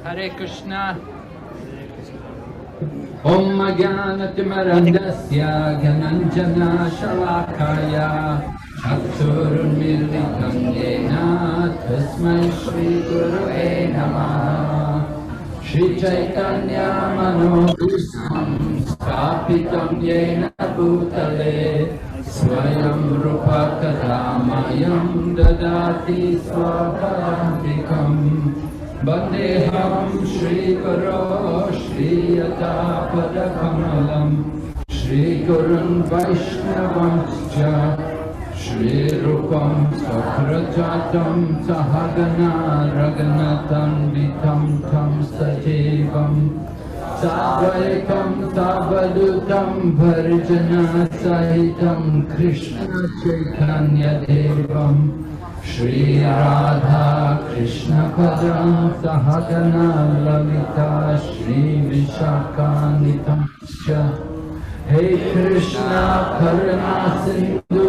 Hare Krishna. Om Jnanatimarandasya Gyananjana Shalakaya Chaturmilitam Yena Tasmai Shri Gurave Namaha. Shri Chaitanya Manobhusam Sthapitam Yena Bhutale Swayam Rupa Kadamayam Dadati Swabhavikam. Vandeham Shri Guru Shri Yatapadakammalam Shri Gurun Vaishnavamscha Shri Rupam Sakrajatam Sahagana Raganatam Vitam Tam Sajevam Sadvaitam Tavadutam Varjana Sahitam Krishna Chaitanya Devam Shri Radha Krishna Padam Sahagana Lalita Shri Vishakanitam Sha. Hey Krishna Karuna Sindhu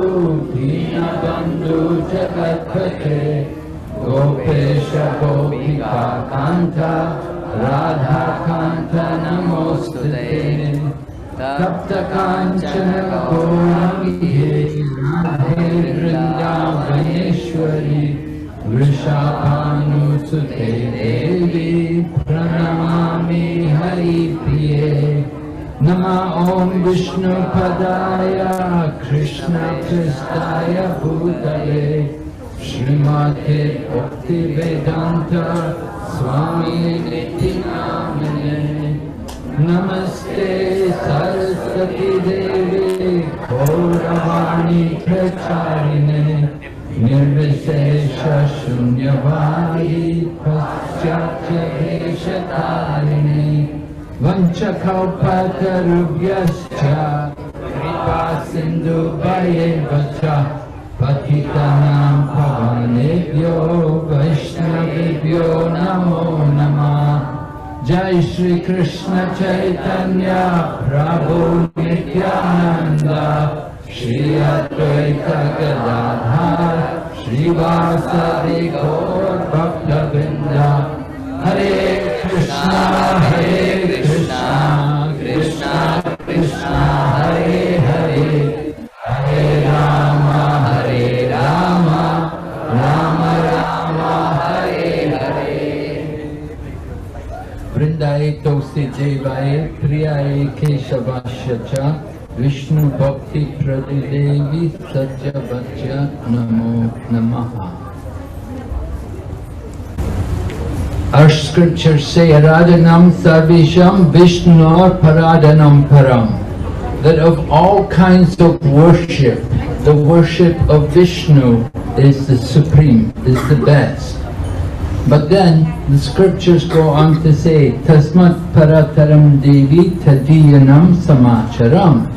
Dina Bandhu Jagatpate Gopesha Gopika Kanta Radha Kanta Namostute Tapta Kanchana Gauranihe Radhe Vrindavaneshwari Vrishabhanusute Devi Pranamami Hari Priye. Nama Om Vishnu Padaya Krishna Prestaya Bhutale Srimate Bhakti Vedanta Swami Niti Namane. Namaste Saraswati Devi Gauravani Pracharine Nirvishesha Shunyavadi Paschatya Veshatarine Vanchakalpatarubhyascha Kripa Sindhu Bhayevacha Patitanam Pavanebhyo Vaishnavibhyo Namo Namah. Jai Shri Krishna Chaitanya Prabhu Nityananda Shri Advaita Gadadhar Shri Vasadi Gaur Bhakta-vrinda. Hare Krishna Krishna Krishna Hare Hare Hare Rama Rama Rama Hare Hare. Vrindaye Tosi Jevaye Priyaye Keshavasya Cha Vishnu Bhakti Pradidevi Satya Bhaja Namo Namaha. Our scriptures say, Aradhanam Sarvisham Vishnur Paradanam Param. That of all kinds of worship, the worship of Vishnu is the supreme, is the best. But then the scriptures go on to say, Tasmat Parataram Devi Tadiyanam Samacharam.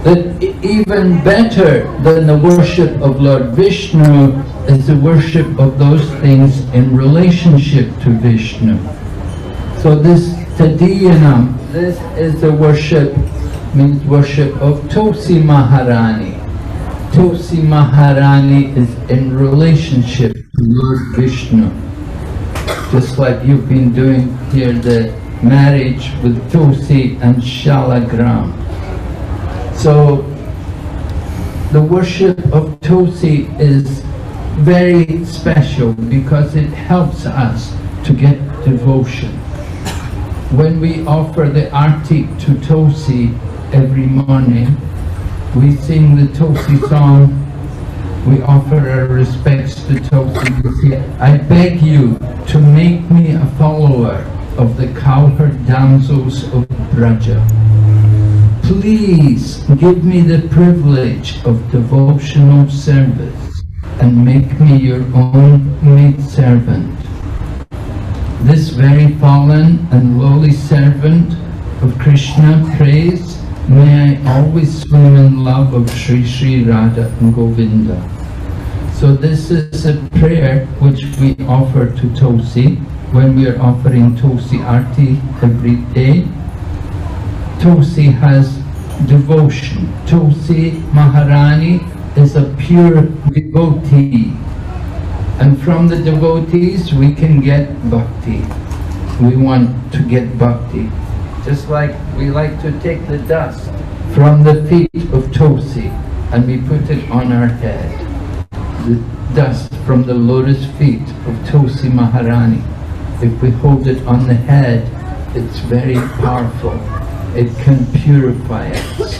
That even better than the worship of Lord Vishnu is the worship of those things in relationship to Vishnu. So this Tadiyanam, this is the worship, means worship of Tulasi Maharani. Tulasi Maharani is in relationship to Lord Vishnu. Just like you've been doing here the marriage with Tulasi and Salagram. So the worship of Tulasi is very special because it helps us to get devotion. When we offer the arti to Tulasi every morning, we sing the Tulasi song, we offer our respects to Tulasi. We say, I beg you to make me a follower of the cowherd damsels of Braja. Please give me the privilege of devotional service and make me your own maidservant. This very fallen and lowly servant of Krishna prays, may I always swim in love of Sri Sri Radha and Govinda. So this is a prayer which we offer to Tulasi when we are offering Tulasi Arti every day. Tulasi has devotion. Tulasi Maharani is a pure devotee. And from the devotees we can get bhakti. We want to get bhakti. Just like we like to take the dust from the feet of Tulasi and we put it on our head. The dust from the lotus feet of Tulasi Maharani. If we hold it on the head, it's very powerful. It can purify us.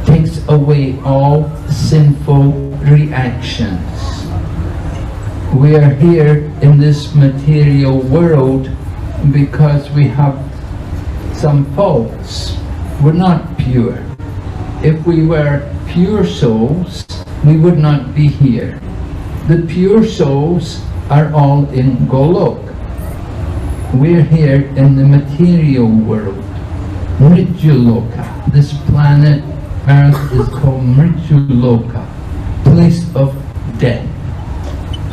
Takes away all sinful reactions. We are here in this material world because we have some faults. We're not pure. If we were pure souls, we would not be here. The pure souls are all in Golok. We're here in the material world, Mrityuloka. This planet Earth is called Mrityuloka, place of death.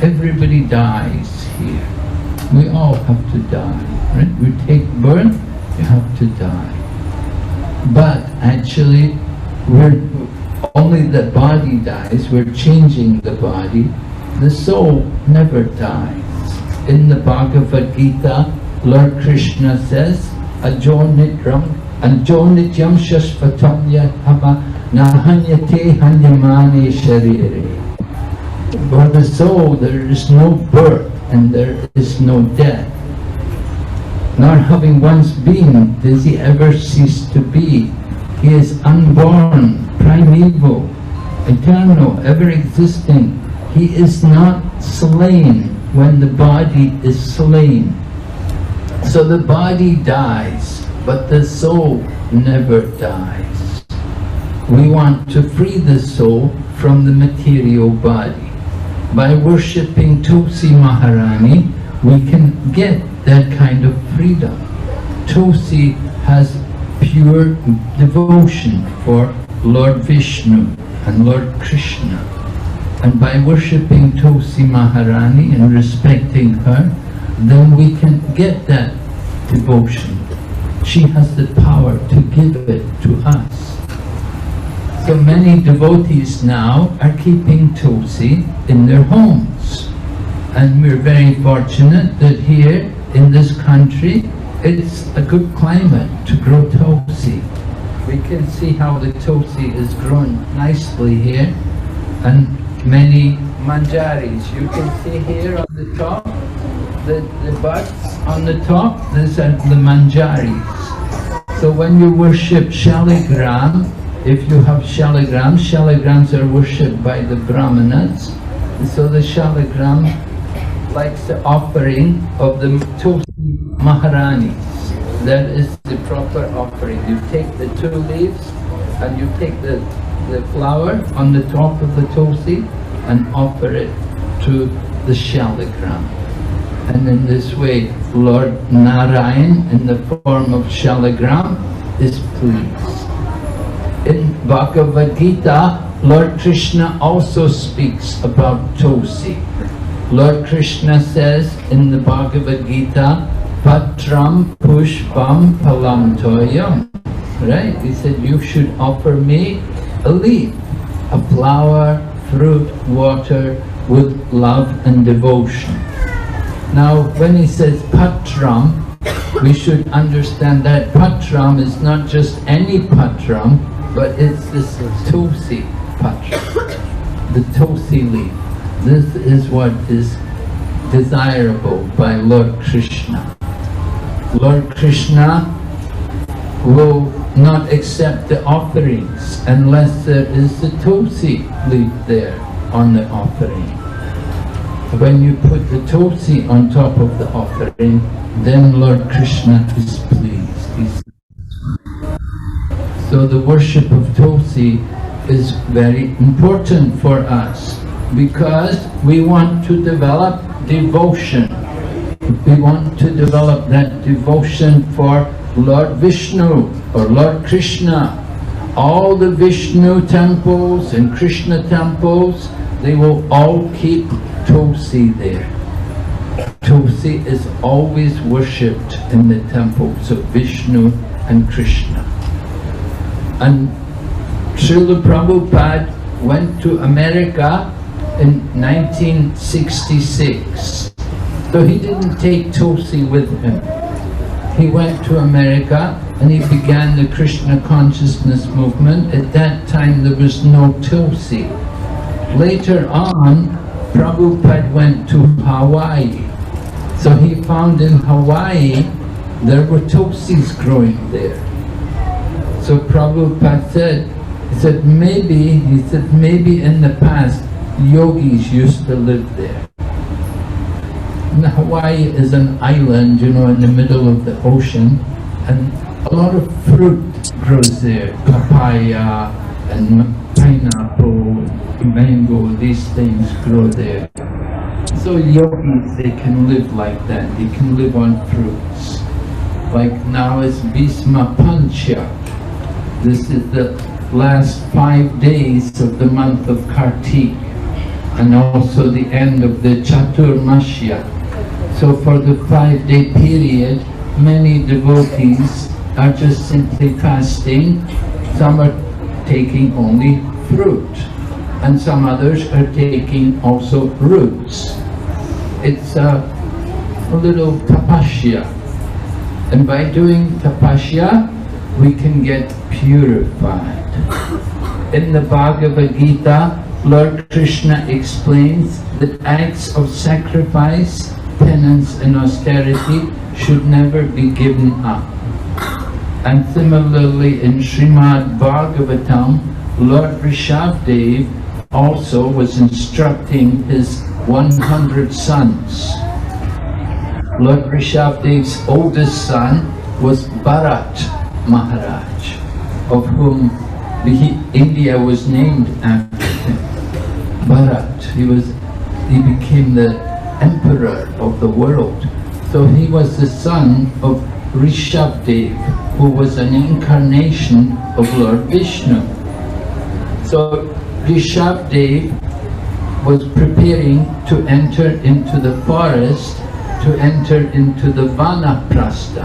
Everybody dies here. We all have to die, right? We take birth, you have to die. But actually, only the body dies, we're changing the body. The soul never dies. In the Bhagavad Gita, Lord Krishna says, Ajo nityam shashvatam yahava nahanyate hanyamane sharire. For the soul there is no birth and there is no death. Nor having once been does he ever cease to be. He is unborn, primeval, eternal, ever existing. He is not slain when the body is slain. So the body dies, but the soul never dies. We want to free the soul from the material body. By worshipping Tulasi Maharani, we can get that kind of freedom. Tulasi has pure devotion for Lord Vishnu and Lord Krishna. And by worshipping Tulasi Maharani and respecting her, then we can get that devotion. She has the power to give it to us. So many devotees now are keeping Tulasi in their homes. And we're very fortunate that here in this country, it's a good climate to grow Tulasi. We can see how the Tulasi is grown nicely here, and many manjaris. You can see here on the top, the buds on the top, these are the manjaris. So when you worship Salagram, if you have shalagrams, shalagrams are worshipped by the Brahmanas. So the shalagram likes the offering of the Tulasi Maharanis. That is the proper offering. You take the 2 leaves and you take the flower on the top of the Tulsi and offer it to the shalagram. And in this way, Lord Narayan, in the form of shalagram, is pleased. In Bhagavad Gita, Lord Krishna also speaks about Tulsi. Lord Krishna says in the Bhagavad Gita, Patram Pushpam Palam Toyam. Right? He said, you should offer me a leaf, a flower, fruit, water, with love and devotion. Now, when he says Patram, we should understand that Patram is not just any Patram, but it's this Tulsi Patram, the Tulsi leaf. This is what is desirable by Lord Krishna. Lord Krishna will not accept the offerings unless there is the Tulsi leaf there on the offering. When you put the Tulsi on top of the offering, then Lord Krishna is pleased. So the worship of Tulsi is very important for us because we want to develop devotion. We want to develop that devotion for Lord Vishnu or Lord Krishna. All the Vishnu temples and Krishna temples, they will all keep Tulsi there. Tulsi is always worshipped in the temples of Vishnu and Krishna. And Srila Prabhupada went to America in 1966. So he didn't take Tulsi with him. He went to America and he began the Krishna consciousness movement. At that time there was no Tulsi. Later on, Prabhupada went to Hawaii. So he found in Hawaii there were Tulsis growing there. So Prabhupada said, maybe in the past yogis used to live there. And Hawaii is an island, you know, in the middle of the ocean, and a lot of fruit grows there, papaya and pineapple, mango, these things grow there. So yogis, they can live like that, they can live on fruits. Like now it's Bhisma Pancha. This is the last 5 days of the month of Kartik, and also the end of the Chaturmasya. So for the 5-day period, many devotees are just simply fasting. Some are taking only fruit, and some others are taking also roots. It's a little tapasya, and by doing tapasya, we can get purified. In the Bhagavad Gita, Lord Krishna explains that acts of sacrifice, penance and austerity should never be given up. And similarly in Srimad Bhagavatam, Lord Rishabdev also was instructing his 100 sons. Lord Rishabdev's oldest son was Bharat Maharaj, of whom India was named after him. Bharat, he became the emperor of the world. So he was the son of Rishabdev, who was an incarnation of Lord Vishnu. So Rishabdev was preparing to enter into the forest, to enter into the Vanaprastha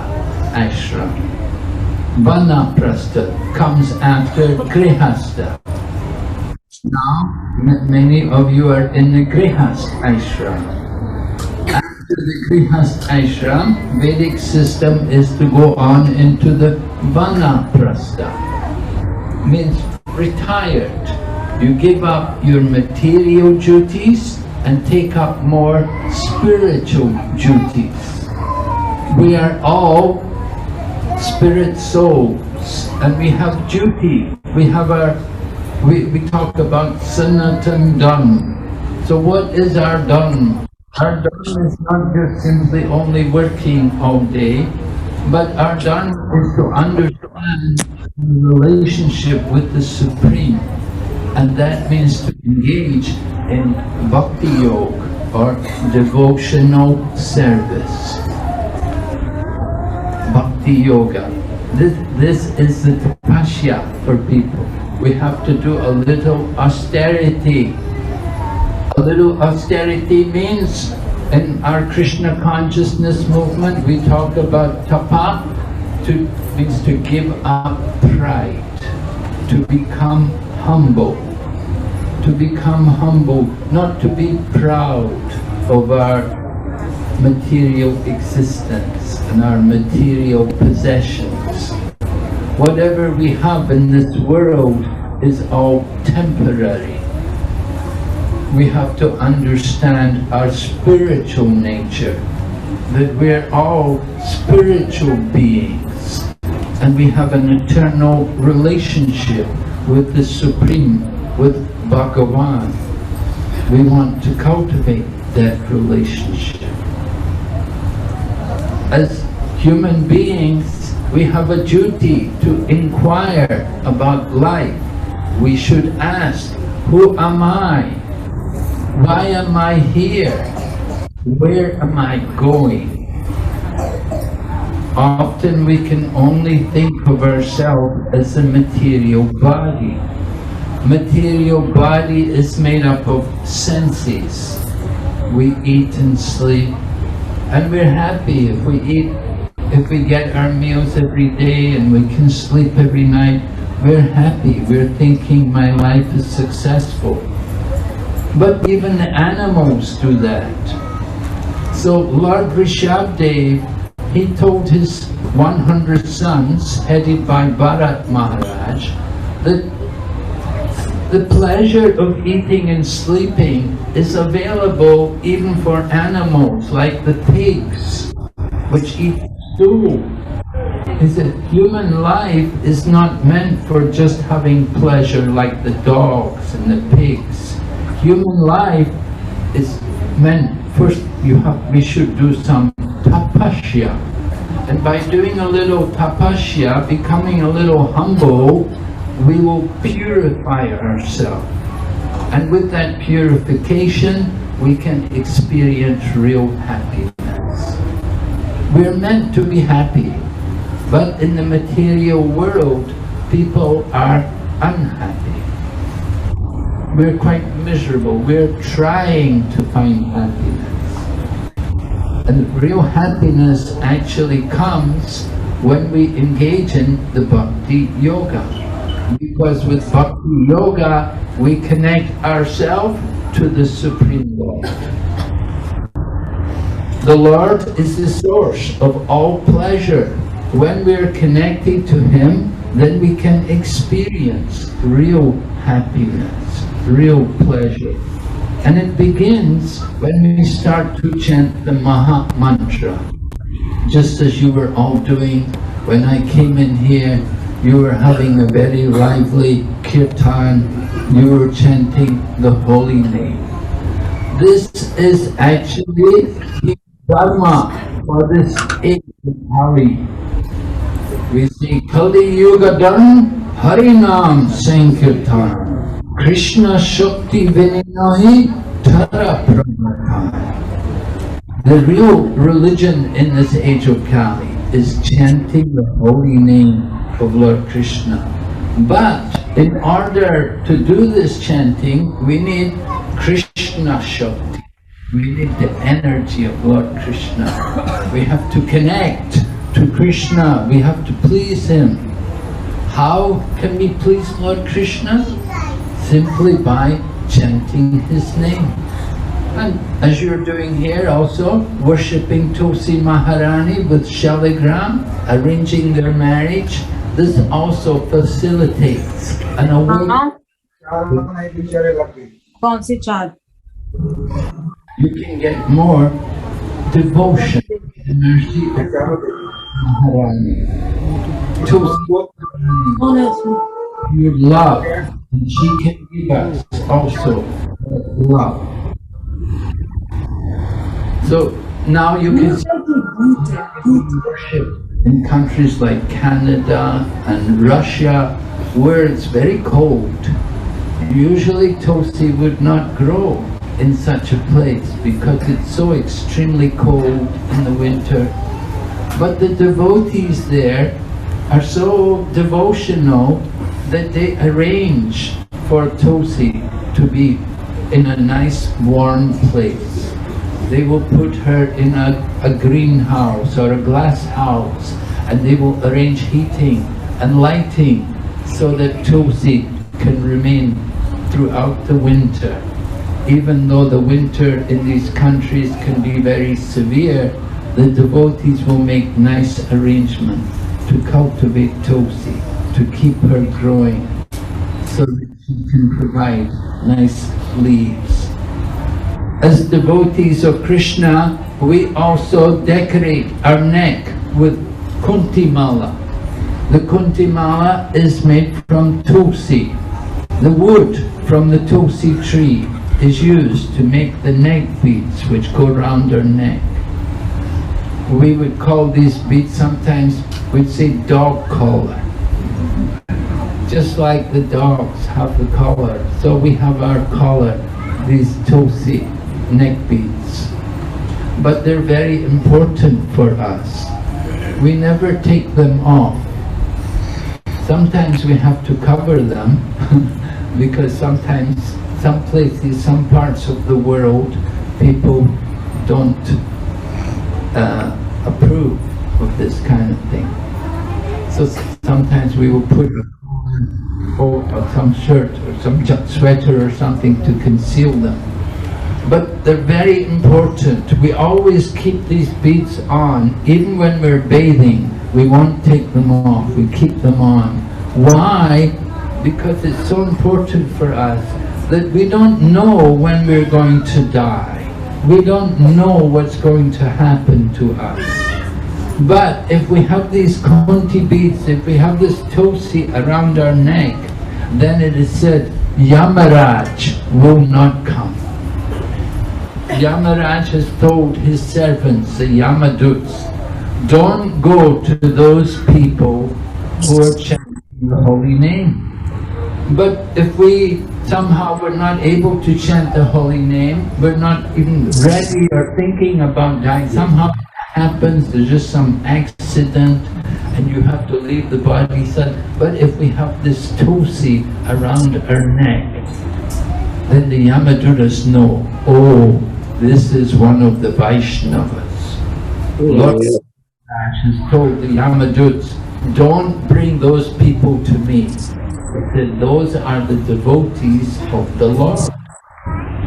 ashram. Vanaprastha comes after Grihastha. Now, many of you are in the Grihastha ashram. After the Grihastha ashram, Vedic system is to go on into the Vanaprastha. Means retired. You give up your material duties and take up more spiritual duties. We are all spirit souls. and we have duty. We talk about Sanatan Dharma. So what is our Dharma? Our Dharma is not just simply only working all day, but our Dharma is to understand the relationship with the Supreme. And that means to engage in Bhakti Yoga or devotional service. Bhakti Yoga. This is the tapasya for people. We have to do a little austerity. A little austerity means, in our Krishna consciousness movement, we talk about tapa, means to give up pride, to become humble. To become humble, not to be proud of our material existence and our material possessions. Whatever we have in this world is all temporary. We have to understand our spiritual nature, that we're all spiritual beings and we have an eternal relationship with the Supreme, with Bhagavan. We want to cultivate that relationship. As human beings, we have a duty to inquire about life. We should ask, who am I? Why am I here? Where am I going? Often we can only think of ourselves as a material body. Material body is made up of senses. We eat and sleep, and we're happy if we eat, if we get our meals every day and we can sleep every night. We're happy, we're thinking my life is successful. But even the animals do that. So Lord Rishabdev, he told his 100 sons, headed by Bharat Maharaj, that the pleasure of eating and sleeping is available even for animals like the pigs, which eat stool. He said human life is not meant for just having pleasure like the dogs and the pigs. Human life is meant, first we should do some tapasya. And by doing a little tapasya, becoming a little humble, we will purify ourselves. And with that purification, we can experience real happiness. We're meant to be happy, but in the material world, people are unhappy. We're quite miserable. We're trying to find happiness. And real happiness actually comes when we engage in the Bhakti Yoga. Because with Bhakti Yoga, we connect ourselves to the Supreme Lord. The Lord is the source of all pleasure. When we are connected to Him, then we can experience real happiness, real pleasure. And it begins when we start to chant the Maha Mantra. Just as you were all doing when I came in here, you were having a very lively kirtan, you were chanting the holy name. This is actually the dharma for this age of Hari. We say Kali Yuga Dharma, Hari Nam Sankirtan, Krishna Shakti Vininahi Tara Prabhatai. The real religion in this age of Kali is chanting the holy name of Lord Krishna. But in order to do this chanting, we need Krishna Shakti. We need the energy of Lord Krishna. We have to connect to Krishna. We have to please Him. How can we please Lord Krishna? Simply by chanting His name. And as you're doing here also, worshipping Tulasi Maharani with Salagram, arranging their marriage, this also facilitates an awakening. You can get more devotion to the mercy of Maharani. Tulasi, pure love, and she can give us also love. So now you can worship in countries like Canada and Russia, where it's very cold. Usually Tulasi would not grow in such a place because it's so extremely cold in the winter. But the devotees there are so devotional that they arrange for Tulasi to be in a nice warm place. They will put her in a greenhouse or a glass house, and they will arrange heating and lighting so that Tulasi can remain throughout the winter. Even though the winter in these countries can be very severe, the devotees will make nice arrangements to cultivate Tulasi, to keep her growing, so that she can provide nice leaves. As devotees of Krishna, we also decorate our neck with kunti mala. The kunti mala is made from Tulasi. The wood from the Tulasi tree is used to make the neck beads which go around our neck. We would call these beads, sometimes we'd say dog collar. Just like the dogs have the collar, so we have our collar, these Tulasi neck beads. But they're very important for us. We never take them off. Sometimes we have to cover them because sometimes some places, some parts of the world, people don't approve of this kind of thing. So sometimes we will put a or some shirt or some sweater or something to conceal them. But they're very important. We always keep these beads on. Even when we're bathing, we won't take them off. We keep them on. Why? Because it's so important for us that we don't know when we're going to die. We don't know what's going to happen to us. But if we have these kunti beads, if we have this Tulasi around our neck, then it is said, Yamaraj will not come. Yamaraj has told his servants, the Yamaduts, don't go to those people who are chanting the holy name. But if we somehow were not able to chant the holy name, we're not even ready or thinking about dying, somehow it happens, there's just some accident and you have to leave the body. But if we have this Tulasi around our neck, then the Yamadutas know, oh, this is one of the Vaishnavas. Lord has told the Yamaduts, don't bring those people to me. That those are the devotees of the Lord.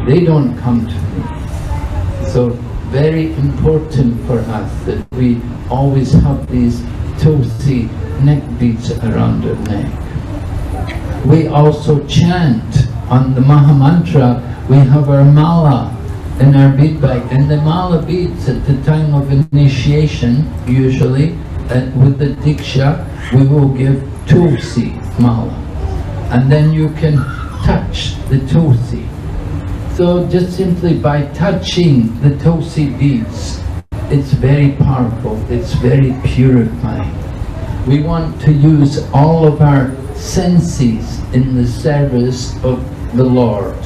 They don't come to me. So very important for us that we always have these Tulasi neck beads around our neck. We also chant on the Mahamantra. We have our mala in our bead bag, and the mala beads at the time of initiation, usually, with the Diksha, we will give Tulasi mala. And then you can touch the Tulasi. So just simply by touching the Tulasi beads, it's very powerful, it's very purifying. We want to use all of our senses in the service of the Lord.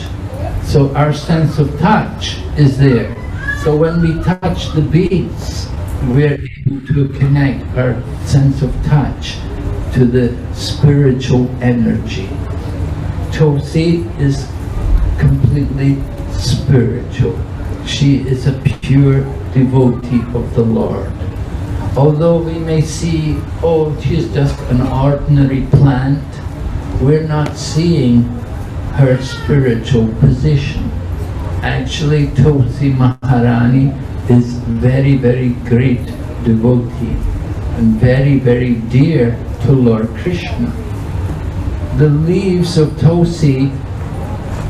So our sense of touch is there. So when we touch the beads, we're able to connect our sense of touch to the spiritual energy. Tulasi is completely spiritual. She is a pure devotee of the Lord. Although we may see, oh, she's just an ordinary plant, we're not seeing her spiritual position. Actually, Tulasi Maharani is very, very great devotee and very, very dear to Lord Krishna. The leaves of Tulasi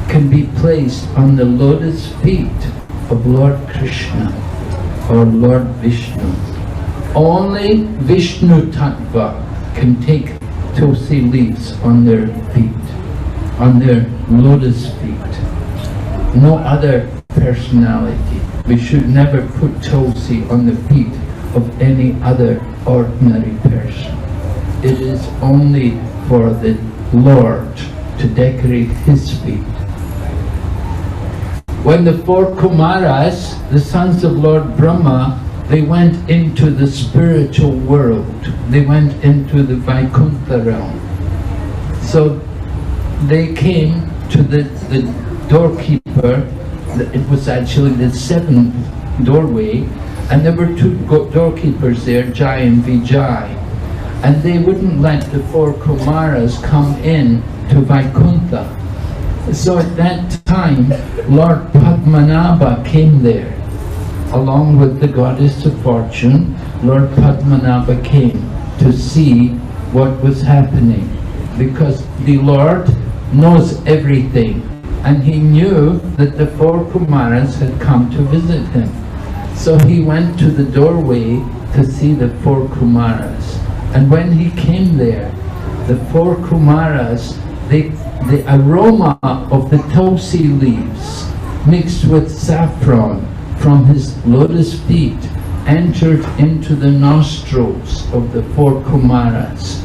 can be placed on the lotus feet of Lord Krishna or Lord Vishnu. Only Vishnu Tattva can take Tulasi leaves on their feet, on their lotus feet. No other personality. We should never put Tulasi on the feet of any other ordinary person. It is only for the Lord to decorate his feet. When the 4 Kumaras, the sons of Lord Brahma, they went into the spiritual world. They went into the Vaikuntha realm. So they came to the doorkeeper. It was actually the 7th doorway, and there were 2 doorkeepers there, Jai and Vijay. And they wouldn't let the 4 Kumaras come in to Vaikuntha. So at that time, Lord Padmanabha came there. Along with the goddess of fortune, Lord Padmanabha came to see what was happening. Because the Lord knows everything. And he knew that the 4 Kumaras had come to visit him. So he went to the doorway to see the 4 Kumaras. And when he came there, the 4 Kumaras, the aroma of the Tulasi leaves mixed with saffron from his lotus feet entered into the nostrils of the 4 Kumaras,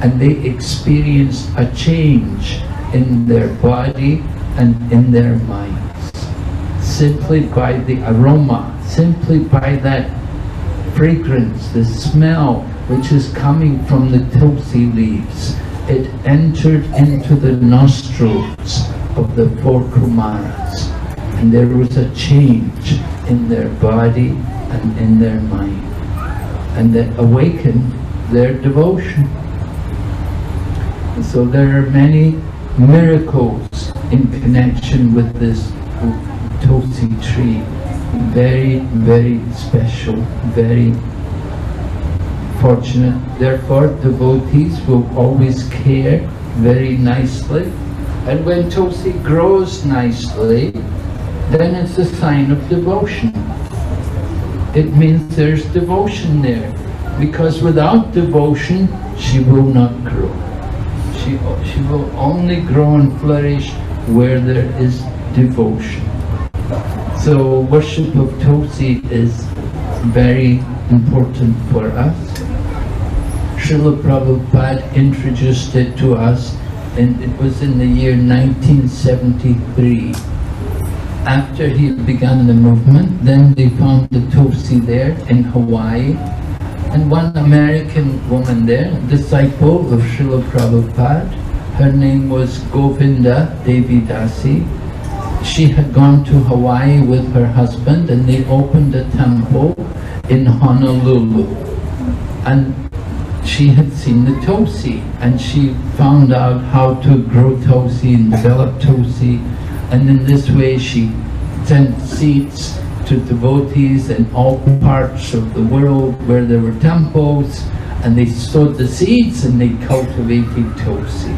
and they experienced a change in their body and in their minds. Simply by the aroma, simply by that fragrance, the smell which is coming from the Tulasi leaves, it entered into the nostrils of the 4 Kumaras, and there was a change in their body and in their mind, and that awakened their devotion. And so there are many miracles in connection with this Tulasi tree. Very, very special, very fortunate. Therefore, devotees will always care very nicely. And when Tulasi grows nicely, then it's a sign of devotion. It means there's devotion there. Because without devotion, she will not grow. She will only grow and flourish where there is devotion. So worship of Tulasi is very important for us. Srila Prabhupada introduced it to us, and it was in the year 1973. After he began the movement, then they found the Tulasi there in Hawaii, and one American woman there, a disciple of Srila Prabhupada, her name was Govinda Devi Dasi. She had gone to Hawaii with her husband, and they opened a temple in Honolulu. And she had seen the Tulasi, and she found out how to grow Tulasi and develop Tulasi, and in this way she sent seeds to devotees in all parts of the world where there were temples, and they sowed the seeds and they cultivated Tulasi.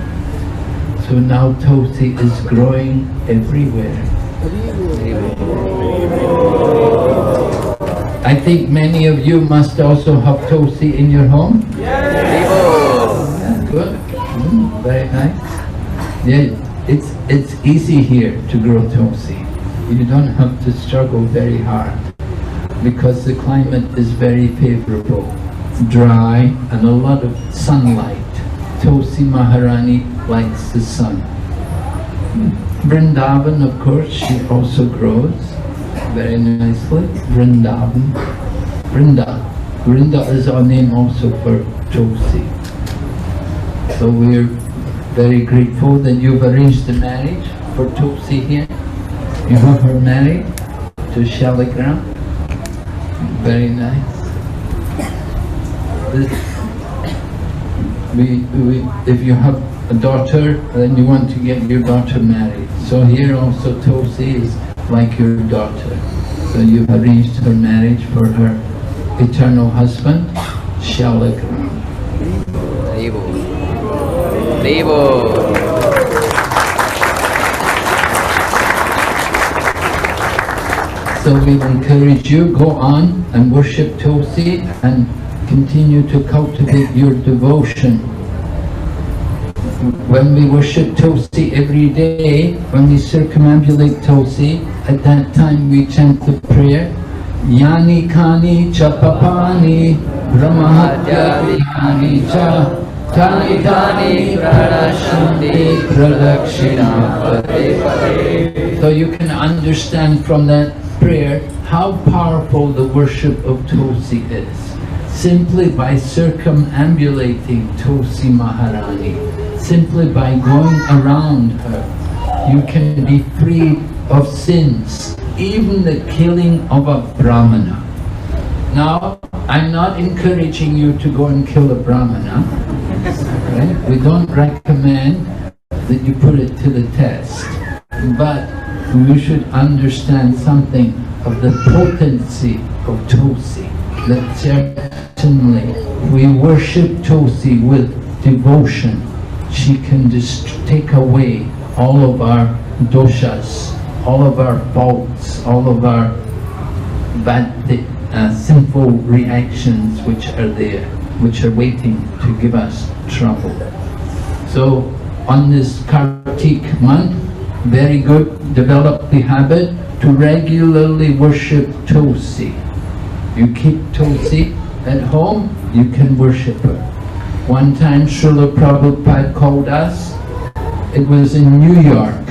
So now Tulasi is growing everywhere. I think many of you must also have Tulasi in your home. Yeah, good. Very nice. Yeah, it's easy here to grow Tulasi. You don't have to struggle very hard because the climate is very favorable, dry, and a lot of sunlight. Tulasi Maharani likes the sun. Vrindavan, of course, she also grows very nicely. Vrindavan. Vrinda is our name also for Tulasi. So we're very grateful that you've arranged the marriage for Tulasi here. You have her married to Salagram. Very nice. If you have a daughter, then you want to get your daughter married. So here also Tulasi is like your daughter. So you've arranged her marriage for her eternal husband, Salagram. So we encourage you, go on and worship Tulasi and continue to cultivate your devotion. When we worship Tulasi every day, when we circumambulate Tulasi, at that time we chant the prayer, Yani Kani Cha Papani Brahmahatyadi Kani Cha Tani Tani Pradashanti Pradakshina Pade Pade. So you can understand from that prayer how powerful the worship of Tulasi is. Simply by circumambulating Tulasi Maharani, simply by going around her, you can be free of sins, even the killing of a Brahmana. Now, I'm not encouraging you to go and kill a Brahmana. Right? We don't recommend that you put it to the test. But you should understand something of the potency of Tulasi. That certainly, we worship Tulasi with devotion. She can just take away all of our doshas, all of our faults, all of our bad, sinful reactions which are there, which are waiting to give us trouble. So on this Kartik month, very good, develop the habit to regularly worship Tulasi. You keep Tulasi at home, you can worship her. One time Srila Prabhupada called us, it was in New York.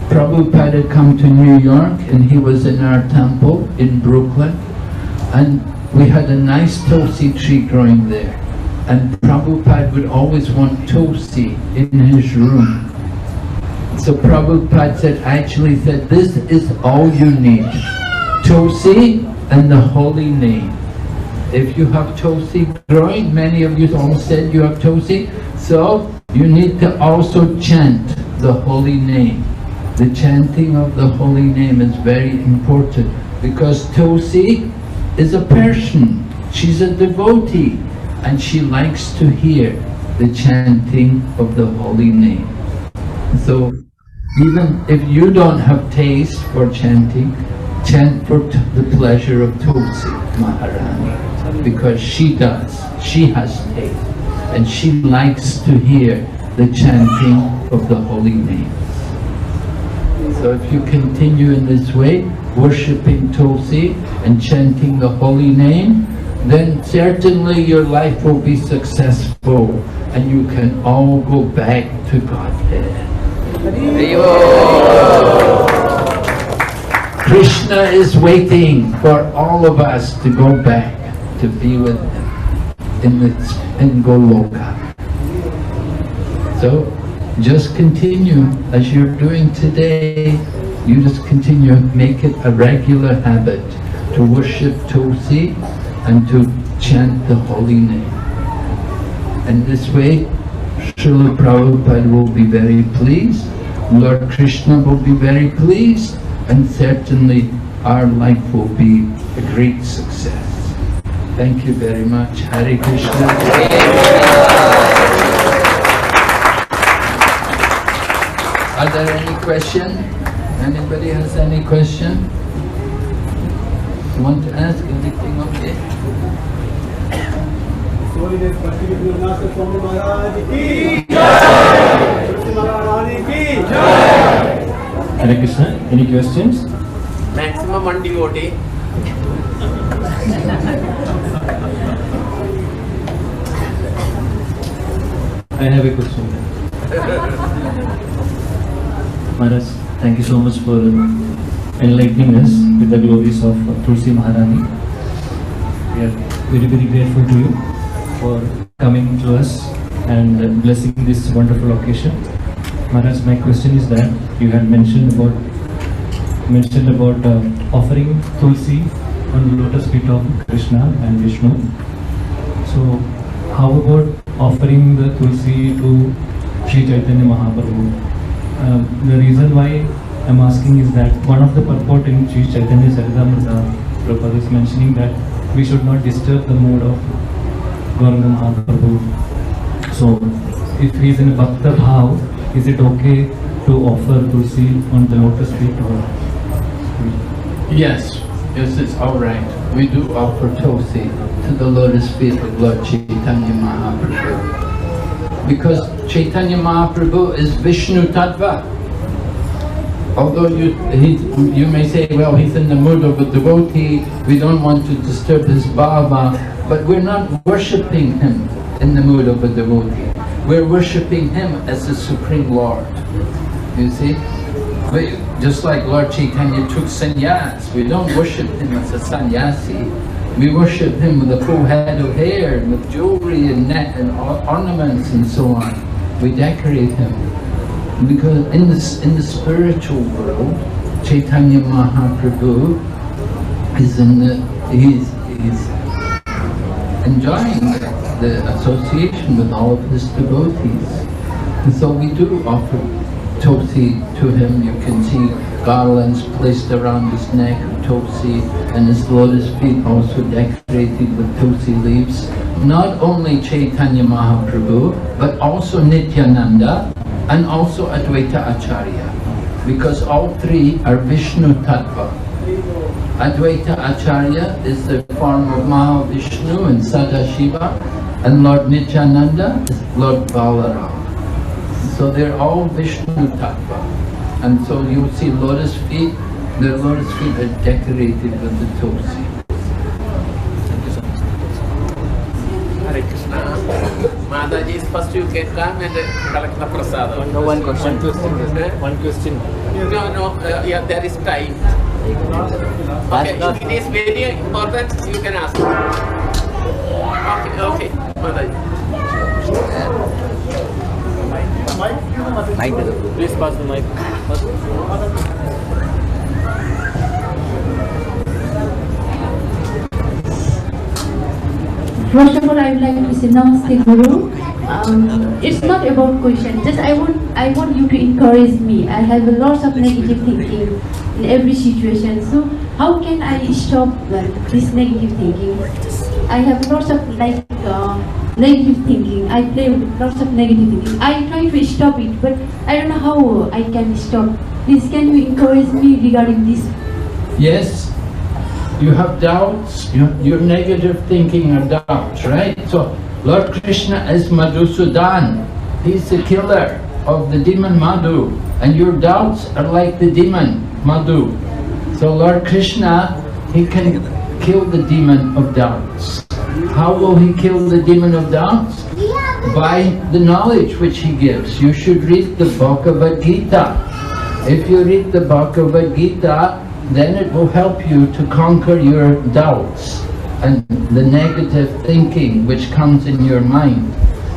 Prabhupada had come to New York and he was in our temple in Brooklyn, and we had a nice Tulasi tree growing there. And Prabhupada would always want Tulasi in his room. So Prabhupada actually said, this is all you need. Tulasi and the holy name. If you have Tulasi growing, many of you all said you have Tulasi, so you need to also chant the holy name. The chanting of the holy name is very important because Tulasi is a person, she's a devotee, and she likes to hear the chanting of the holy name. So even if you don't have taste for chanting, chant for the pleasure of Tulasi Maharani, because she does, she has taste, and she likes to hear the chanting of the holy names. So if you continue in this way, worshipping Tulasi and chanting the holy name, then certainly your life will be successful and you can all go back to Godhead. Krishna is waiting for all of us to go back to be with him in Goloka. So just continue as you're doing today. You just continue, make it a regular habit to worship Tulasi and to chant the holy name. And this way, Srila Prabhupada will be very pleased, Lord Krishna will be very pleased, and certainly our life will be a great success. Thank you very much. Hare Krishna. Are there any questions? Anybody has any question? You want to ask anything? Okay. Hare Krishna. Any questions? Maximum one devotee. I have a question. Maharaj, thank you so much for enlightening us with the glories of Tulasi Maharani. We are very, very grateful to you for coming to us and blessing this wonderful occasion. Maharaj, my question is that you had mentioned about offering Tulasi on the lotus feet of Krishna and Vishnu. So, how about offering the Tulasi to Sri Chaitanya Mahaprabhu? The reason why I'm asking is that one of the purport in Sri Chaitanya Salagram, Prabhupada is mentioning that we should not disturb the mood of Gauranga Mahaprabhu. So, if he is in a Bhakta Bhav, is it okay to offer Tulasi on the lotus feet? Or Yes, Yes, it's all right. We do offer Tulsi to the lotus feet of Lord Chaitanya Mahaprabhu. Because Chaitanya Mahaprabhu is Vishnu Tattva. Although you may say, well, he's in the mood of a devotee, we don't want to disturb his bhava, but we're not worshipping him in the mood of a devotee. We're worshipping him as the Supreme Lord. You see? Just like Lord Chaitanya took sannyas, we don't worship him as a sannyasi. We worship him with a full head of hair, and with jewelry and net and ornaments and so on. We decorate him. Because in the spiritual world, Chaitanya Mahaprabhu is he's enjoying the association with all of his devotees. And so we do offer Tulsi to him. You can see garlands placed around his neck of Tulsi, and his lotus feet also decorated with Tulsi leaves. Not only Chaitanya Mahaprabhu, but also Nityananda and also Advaita Acharya, because all three are Vishnu Tattva. Advaita Acharya is the form of Mahavishnu and Sadashiva, and Lord Nityananda is Lord Balaram. So they're all Vishnu Tattva. And so you see lotus feet, the lotus feet are decorated with the Tulsi. Hare Krishna. Mataji, first you can come and collect the prasada. No, one question. One question. No, yeah, there is time. Okay, if it is very important, you can ask. Okay, Mataji. Please pass the mic. First of all, I would like to say Namaste Guru. It's not about question. Just I want you to encourage me. I have lots of negative thinking in every situation. So how can I stop this negative thinking? I have lots of negative thinking. I play with lots of negative thinking. I try to stop it, but I don't know how I can stop. Please, can you encourage me regarding this? Yes, you have doubts. Your negative thinking are doubts, right? So Lord Krishna is Madhusudan. He's the killer of the demon Madhu, and your doubts are like the demon Madhu. So Lord Krishna, he can kill the demon of doubts. How will he kill the demon of doubts? By the knowledge which he gives. You should read the Bhagavad Gita. If you read the Bhagavad Gita, then it will help you to conquer your doubts and the negative thinking which comes in your mind.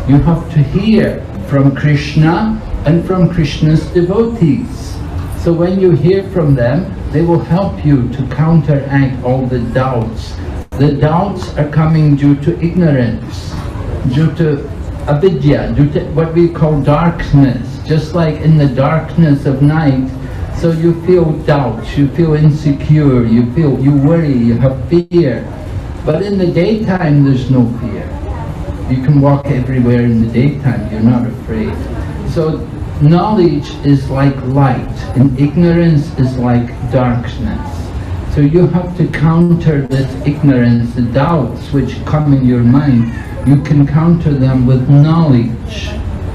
You have to hear from Krishna and from Krishna's devotees. So when you hear from them, they will help you to counteract all the doubts. The doubts are coming due to ignorance, due to avidya, due to what we call darkness. Just like in the darkness of night, so you feel doubts, you feel insecure, you worry, you have fear. But in the daytime, there's no fear. You can walk everywhere in the daytime, you're not afraid. So knowledge is like light, and ignorance is like darkness. So you have to counter this ignorance, the doubts which come in your mind. You can counter them with knowledge.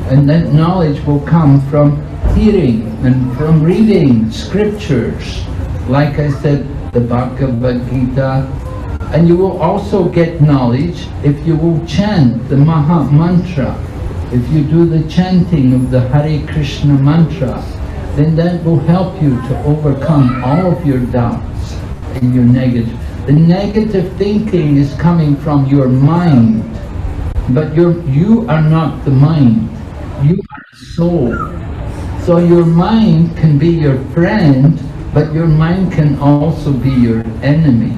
And that knowledge will come from hearing and from reading scriptures. Like I said, the Bhagavad Gita. And you will also get knowledge if you will chant the Maha Mantra. If you do the chanting of the Hare Krishna mantra, then that will help you to overcome all of your doubts and your negative. The negative thinking is coming from your mind, but you are not the mind. You are a soul. So your mind can be your friend, but your mind can also be your enemy.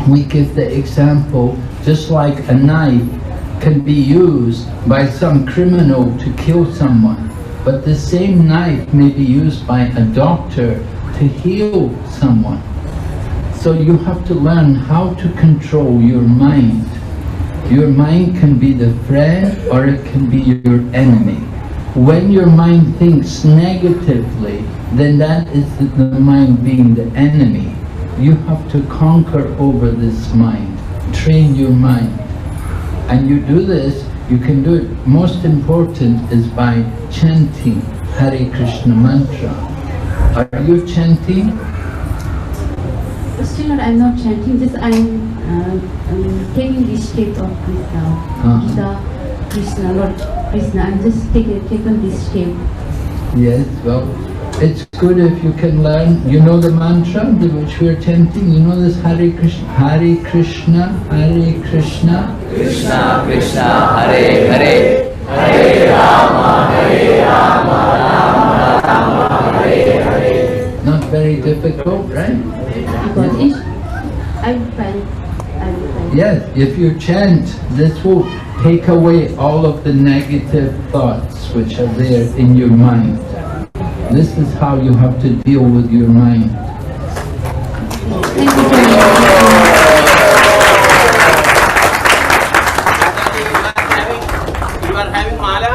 We give the example, just like a knife can be used by some criminal to kill someone, but the same knife may be used by a doctor to heal someone. So you have to learn how to control your mind. Your mind can be the friend or it can be your enemy. When your mind thinks negatively, then that is the mind being the enemy. you have to conquer over this mind, train your mind. And you do this, you can do it. Most important is by chanting Hare Krishna mantra. Are you chanting? Still not, I'm not chanting, just I'm taking this shape of Krishna. Gita, Krishna, Lord Krishna, I'm just taken this shape. Yes, well, it's good if you can learn. You know the mantra which we are chanting? You know this Hare Krishna, Hare Krishna, Hare Krishna, Krishna Krishna Hare Hare, Hare Rama Rama Rama Hare Hare. Not very difficult, right? Because I'm fine. Yes, if you chant, this will take away all of the negative thoughts which are there in your mind. This is how you have to deal with your mind. Thank you very much. You are having mala?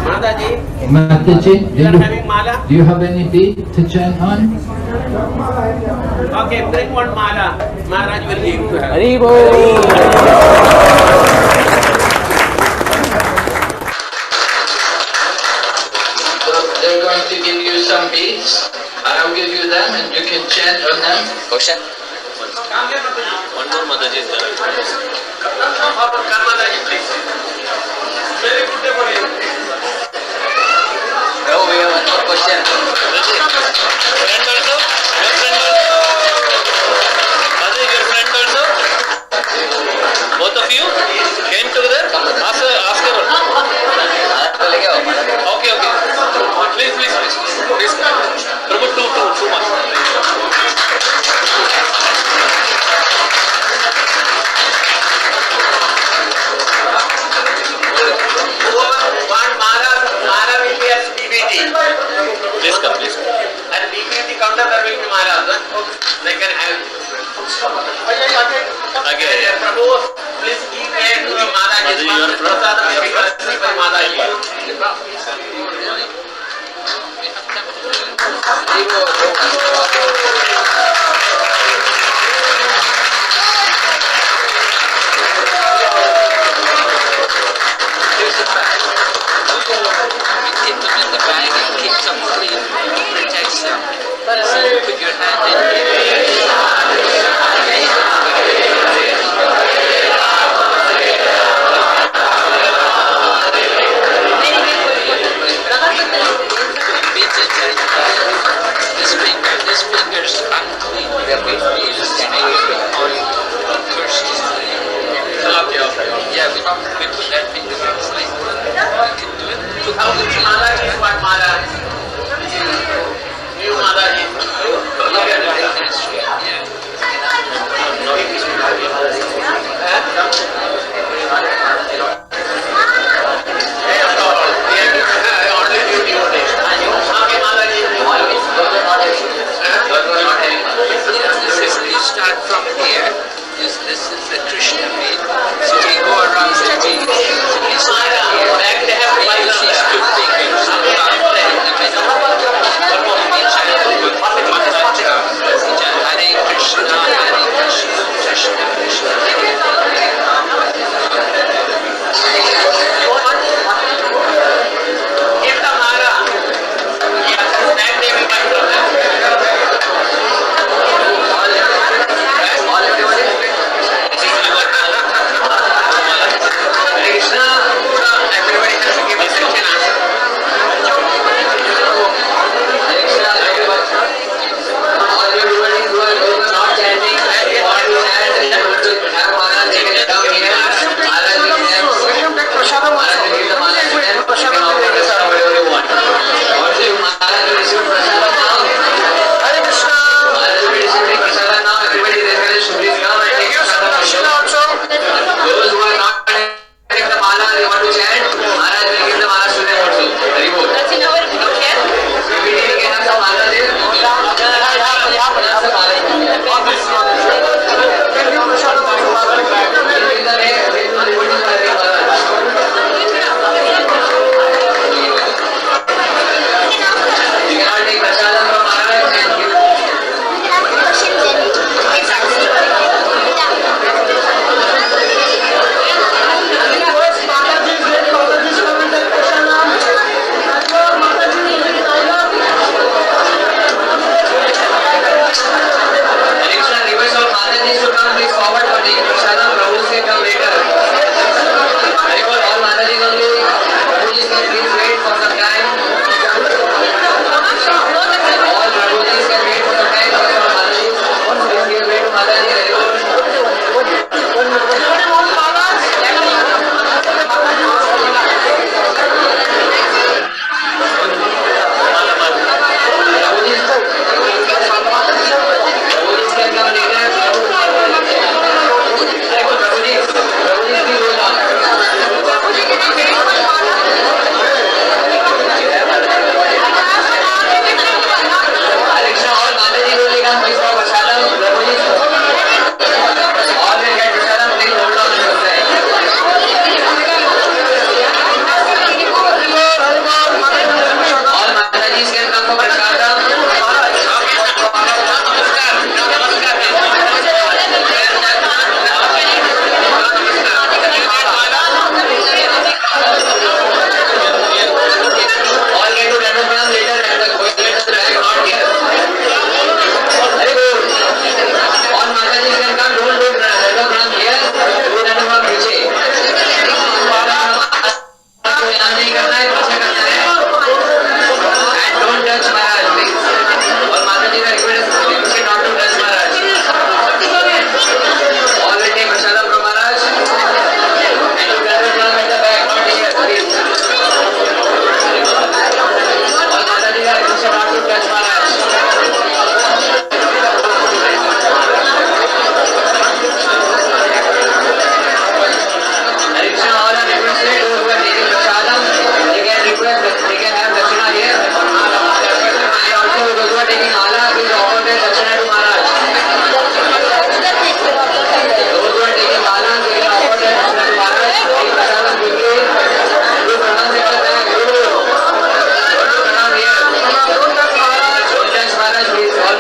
Mataji? Mataji, You are having mala? do you have any date to chant on? Okay, bring one mala. Maharaj will give to her. Haribo. They're going to give you some beads, and I'll give you them, and you can chant on them. Question. One more Mataji is there. Come Mataji, please. Very good day for you. No, we have one more question. Friend also? Your friend also? Mataji, your friend also? Both of you came together? Ask her. Okay. Please. Prabhu, two much. One mala will be as BVT. Please come. And BVT counter there will be mala. They can have. Again. Prabhu, please give way to the Mataji. Prasad will be received by Mataji. Here's the bag. You keep them in the bag and keep them clean. Protects them. So put your hand in here. Beads inside the bag. This finger's unclean. You just on first. Yeah, we put that finger inside. You can do it. How many Mataji is one mala? New Mataji.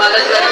Mataji.